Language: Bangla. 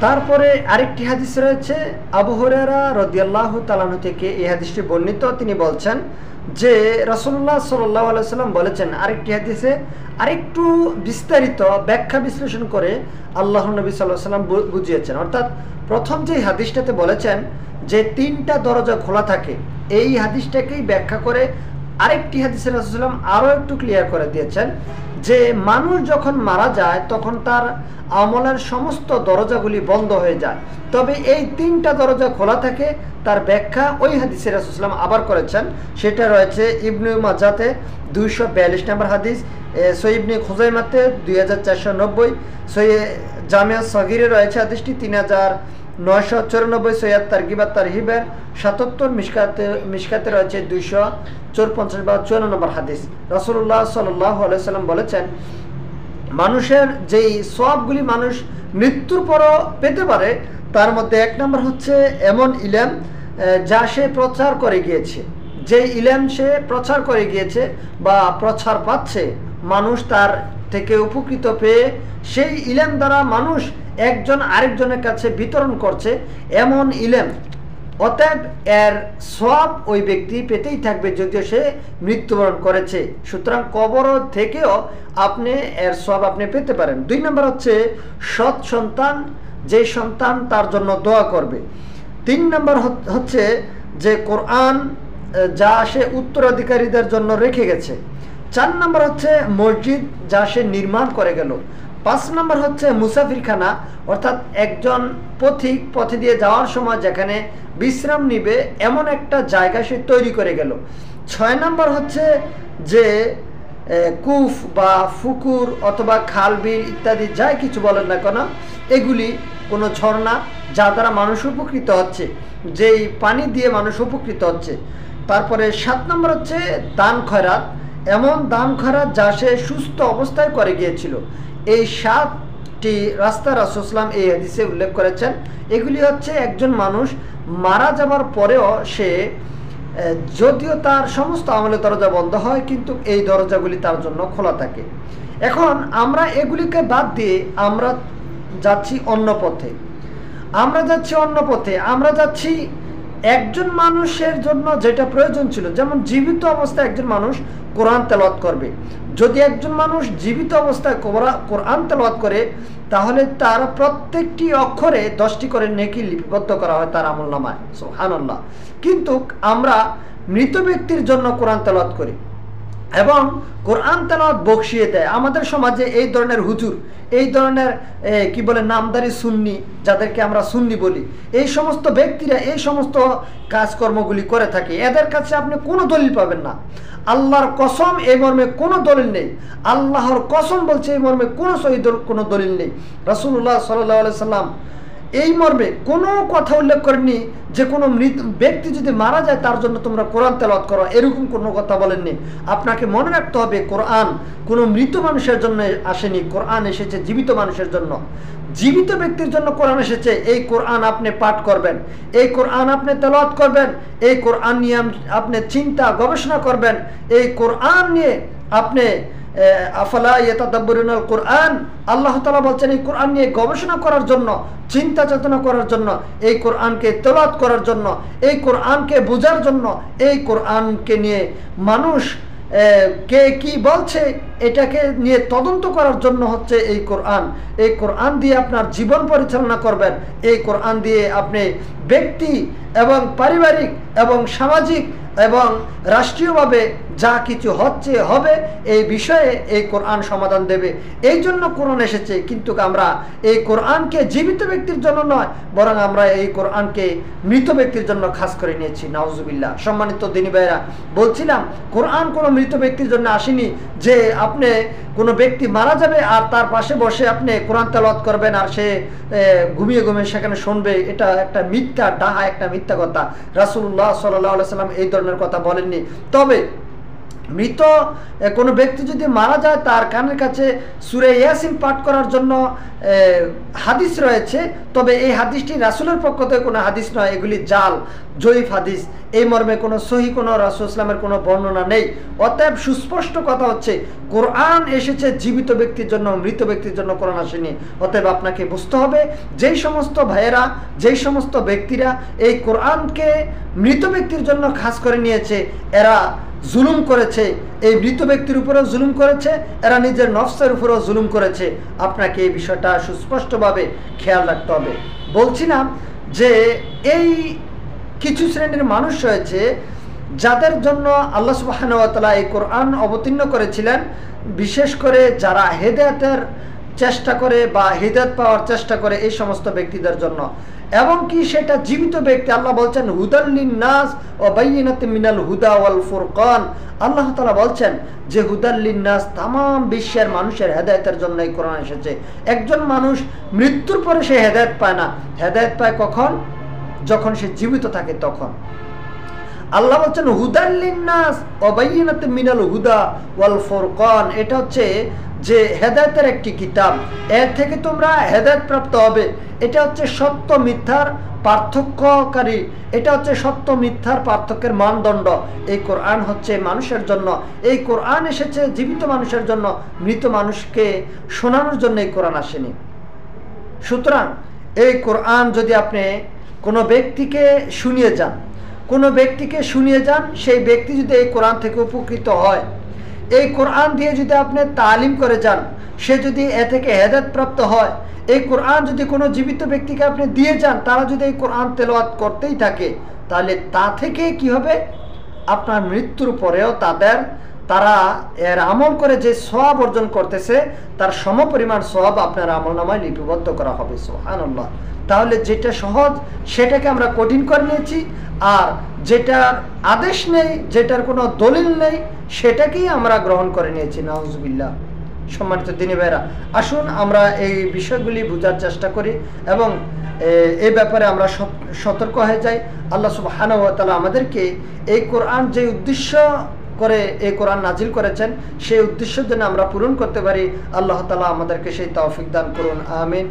তারপরে আরেকটি হাদিস রয়েছে আবু হুরায়রা রাদিয়াল্লাহু তাআলা আনহু থেকে। এই হাদিসটি বর্ণিত, তিনি বলছেন যে রাসূলুল্লাহ সাল্লাল্লাহু আলাইহি ওয়াসাল্লাম বলেছেন, আরেকটি হাদিসে আরেকটু বিস্তারিত ব্যাখ্যা বিশ্লেষণ করে আল্লাহর নবী সাল্লাল্লাহু আলাইহি ওয়াসাল্লাম বুঝিয়েছেন। অর্থাৎ প্রথম যে হাদিসটাতে বলেছেন যে 3টা দরজা খোলা থাকে, এই হাদিসটাকেই ব্যাখ্যা করে আরেকটি হাদিসে রাসূলুল্লাহ সাল্লাল্লাহু আলাইহি ওয়াসাল্লাম আরও একটু ক্লিয়ার করে দিয়েছেন যে মানুষ যখন মারা যায় তখন তার আমলের সমস্ত দরজাগুলি বন্ধ হয়ে যায়, তবে এই 3টা দরজা খোলা থাকে। তার ব্যাখ্যা ওই হাদিসে রাসূলুল্লাহ সাল্লাল্লাহু আলাইহি ওয়াসাল্লাম আবার করেছেন। সেটা রয়েছে ইবনে মাজাতে 242 নম্বর হাদিস, সহিহ ইবনে খুজাইমাতে 2490, সহিহ জামিয়া সগীরে রয়েছে হাদিসটি 3994, সহিহ তারগিব তারহিবের 77, মিশকাতে রয়েছে 254 বা 54 নম্বর হাদিস। রাসূলুল্লাহ সাল্লাল্লাহু আলাইহি ওয়াসাল্লাম বলেছেন, মানুষের যেই সওয়াবগুলি মানুষ মৃত্যুর পরও পেতে পারে তার মধ্যে 1 নম্বর হচ্ছে এমন ইলম যা সে প্রচার করে গিয়েছে। যে ইলম সে প্রচার করে গিয়েছে বা প্রচার পাচ্ছে, মানুষ তার থেকে উপকৃত পেয়ে সেই ইলম দ্বারা মানুষ একজন আরেকজনের কাছে বিতরণ করছে, এমন ইলম। অতএব এর সওয়াব ওই ব্যক্তি পেতেই থাকবে যদিও সে মৃত্যুবরণ করেছে। সুতরাং কবর থেকেও আপনি এর সওয়াব আপনি পেতে পারেন। 2 নম্বর হচ্ছে সৎ সন্তান, যে সন্তান তার জন্য দোয়া করবে। 3 নম্বর হচ্ছে যে কোরআন যা সে উত্তরাধিকারীদের জন্য রেখে গেছে। 4 নম্বর হচ্ছে মসজিদ যা সে নির্মাণ করে গেল। 5 নম্বর হচ্ছে মুসাফিরখানা, অর্থাৎ একজন পথিক পথে দিয়ে যাওয়ার সময় যেখানে বিশ্রাম নিবে এমন একটা জায়গা সে তৈরি করে গেল। 6 নম্বর হচ্ছে যে কূপ বা পুকুর অথবা খাল বিল ইত্যাদি যাই কিছু বলেন না কেন, এগুলি কোনো ঝর্ণা যা দ্বারা মানুষ উপকৃত হচ্ছে, যেই পানি দিয়ে মানুষ উপকৃত হচ্ছে। তারপরে 7 নম্বর হচ্ছে দান খয়রাত, এমন দান খয়রাত যা সে সুস্থ অবস্থায় করে গিয়েছিল। এই 7টি রাস্তা রাসূলুল্লাহ সাল্লাল্লাহু আলাইহি ওয়াসাল্লাম এই হাদিসে উল্লেখ করেছেন। এগুলি হচ্ছে একজন মানুষ মারা যাবার পরেও সে যদিও তার সমস্ত আমলের দরজা বন্ধ হয় কিন্তু এই দরজাগুলি তার জন্য খোলা থাকে। এখন আমরা এগুলিকে বাদ দিয়ে আমরা যাচ্ছি অন্য পথে। আমরা যাচ্ছি একজন মানুষের জন্য যেটা প্রয়োজন ছিল, যেমন জীবিত অবস্থায় একজন মানুষ কোরআন তেলাওয়াত করবে। যদি একজন মানুষ জীবিত অবস্থায় কোরআন তেলাওয়াত করে তাহলে তার প্রত্যেকটি অক্ষরে 10টি করে নেকি লিপিবদ্ধ করা হয় তার আমলনামায়। সুবহানাল্লাহ। কিন্তু আমরা মৃত ব্যক্তির জন্য কোরআন তেলাওয়াত করি এবং কোরআন তেলাওয়াত বকশিয়ে দেয়। আমাদের সমাজে এই ধরনের হুজুর, এই ধরনের কি বলে নামদারি সুন্নি, যাদেরকে আমরা সুন্নি বলি, এই সমস্ত ব্যক্তিরা এই সমস্ত কাজকর্মগুলি করে থাকে। এদের কাছে আপনি কোনো দলিল পাবেন না। আল্লাহর কসম এই মর্মে কোনো দলিল নেই। আল্লাহর কসম বলছে এই মর্মে কোনো সহিহ কোনো দলিল নেই। রাসূলুল্লাহ সাল্লাল্লাহু আলাইহি ওয়াসাল্লাম এই মর্মে কোনো কথা উল্লেখ করেননি যে কোনো মৃত ব্যক্তি যদি মারা যায় তার জন্য তোমরা কোরআন তেলাওয়াত করো, এরকম কোনো কথা বলেননি। আপনাকে মনে রাখতে হবে কোরআন কোনো মৃত মানুষের জন্য আসেনি, কোরআন এসেছে জীবিত মানুষের জন্য। জীবিত ব্যক্তির জন্য কোরআন এসেছে। এই কোরআন আপনি পাঠ করবেন, এই কোরআন আপনি তেলাওয়াত করবেন, এই কোরআন নিয়ে আপনি চিন্তা গবেষণা করবেন, এই কোরআন নিয়ে আপনি আফালা ইয়াতাদাব্বারুনাল কোরআন, আল্লাহ তাআলা বলছেন এই কোরআন নিয়ে গবেষণা করার জন্য, চিন্তা চেতনা করার জন্য, এই কোরআনকে তেলাওয়াত করার জন্য, এই কোরআনকে বোঝার জন্য, এই কোরআনকে নিয়ে মানুষ কে কি বলছে এটাকে নিয়ে তদন্ত করার জন্য হচ্ছে এই কোরআন। এই কোরআন দিয়ে আপনার জীবন পরিচালনা করবেন। এই কোরআন দিয়ে আপনি ব্যক্তি এবং পারিবারিক এবং সামাজিক এবং রাষ্ট্রীয়ভাবে যা কিছু হচ্ছে হবে এই বিষয়ে এই কোরআন সমাধান দেবে। এই জন্য কোরআন এসেছে। কিন্তু আমরা এই কোরআনকে জীবিত ব্যক্তির জন্য নয়, বরং আমরা এই কোরআনকে মৃত ব্যক্তির জন্য খাস করে নিয়েছি। নাউজুবিল্লাহ। সম্মানিত দিনী ভাইরা, বলছিলাম কোরআন কোনো মৃত ব্যক্তির জন্য আসেনি যে আপনি কোনো ব্যক্তি মারা যাবে আর তার পাশে বসে আপনি কোরআন তেলাওয়াত করবেন আর সে ঘুমিয়ে ঘুমিয়ে সেখানে শুনবে। এটা একটা মিথ্যা ডাহা, একটা মিথ্যা কথা। রাসূলুল্লাহ সাল্লাল্লাহু আলাইহি ওয়াসাল্লাম এই ধরনের কথা বলেননি। তবে মৃত কোনো ব্যক্তি যদি মারা যায় তার কানের কাছে সূরা ইয়াসিন পাঠ করার জন্য হাদিস রয়েছে, তবে এই হাদিসটি রাসূলের পক্ষ থেকে কোনো হাদিস নয়, এগুলি জাল জয়ীফ হাদিস। এই মর্মে কোনো সহি কোনো রাসূল ইসলামের কোনো বর্ণনা নেই। অতএব সুস্পষ্ট কথা হচ্ছে কোরআন এসেছে জীবিত ব্যক্তির জন্য, মৃত ব্যক্তির জন্য কোরআন আসেনি। অতএব আপনাকে বুঝতে হবে যেই সমস্ত ভাইয়েরা, যেই সমস্ত ব্যক্তিরা এই কোরআনকে মৃত ব্যক্তির জন্য খাস করে নিয়েছে, এরা জুলুম করেছে, এই মৃত ব্যক্তির উপরেও জুলুম করেছে, এরা নিজের নফসের উপরেও জুলুম করেছে। আপনাকে এই বিষয়টা সুস্পষ্টভাবে খেয়াল রাখতে হবে। বলছিলাম যে এই কিছু শ্রেণীর মানুষ রয়েছে যাদের জন্য আল্লাহ সুবহানাহু ওয়া তাআলা এই কোরআন অবতীর্ণ করেছিলেন, বিশেষ করে যারা হেদায়েতের চেষ্টা করে বা হিদায়াত পাওয়ার চেষ্টা করে এই সমস্ত ব্যক্তিদের জন্য, এবং কি সেটা জীবিত ব্যক্তি। আল্লাহ বলছেন হুদাল লিন্নাস ওয়া বাইয়িনাতিন মিনাল হুদা ওয়াল ফুরকান। আল্লাহ তাআলা বলছেন যে হুদাল লিন্নাস, তাম বিশ্বের মানুষের হেদায়েতের জন্য এই কোরআন এসেছে। একজন মানুষ মৃত্যুর পরে সে হেদায়েত পায় না, হেদায়েত পায় কখন? যখন সে জীবিত থাকে তখন। আল্লাহ বলছেন হুদাল লিন্নাস ওয়া বাইয়িনাতিন মিনাল হুদা ওয়াল ফুরকান। এটা হচ্ছে যে হেদায়েতের একটি কিতাব, এর থেকে তোমরা হেদায়েত প্রাপ্ত হবে। এটা হচ্ছে সত্য মিথ্যার পার্থক্যকারী, এটা হচ্ছে সত্য মিথ্যার পার্থক্যের মানদণ্ড। এই কোরআন হচ্ছে মানুষের জন্য, এই কোরআন এসেছে জীবিত মানুষের জন্য, মৃত মানুষকে শোনানোর জন্য এই কোরআন আসেনি। সুতরাং এই কোরআন যদি আপনি কোনো ব্যক্তিকে শুনিয়ে যান, কোনো ব্যক্তিকে শুনিয়ে যান, সেই ব্যক্তি যদি এই কোরআন থেকে উপকৃত হয়, এই কোরআন দিয়ে যদি আপনি তালিম করে যান, সে যদি এ থেকে হেদায়েত প্রাপ্ত হয়, এই কোরআন যদি কোনো জীবিত ব্যক্তিকে আপনি দিয়ে যান, তারা যদি এই কোরআন তেলাওয়াত করতেই থাকে, তাহলে তা থেকে কি হবে? আপনার মৃত্যুর পরেও তারা এর আমল করে যে সওয়াব অর্জন করতেছে তার সমপরিমাণ সওয়াব আপনার আমলনামায় লিপিবদ্ধ করা হবে। সুবহানাল্লাহ। তাহলে যেটা সহজ সেটাকে আমরা কঠিন করে নিয়েছি, আর যেটার আদেশ নেই, যেটার কোনো দলিল নেই, সেটাকেই আমরা গ্রহণ করে নিয়েছি। নাউজুবিল্লাহ। সম্মানিত দিনী ভাইরা, আসুন আমরা এই বিষয়গুলি বোঝার চেষ্টা করি এবং এই ব্যাপারে আমরা সতর্ক হয়ে যাই। আল্লাহ সুবহানাহু ওয়া তাআলা আমাদেরকে এই কোরআন যে উদ্দেশ্য করে এই কোরআন নাজিল করেছেন, সেই উদ্দেশ্যের জন্য আমরা পূরণ করতে পারি। আল্লাহ তাআলা আমাদেরকে সেই তৌফিক দান করুন। আমিন।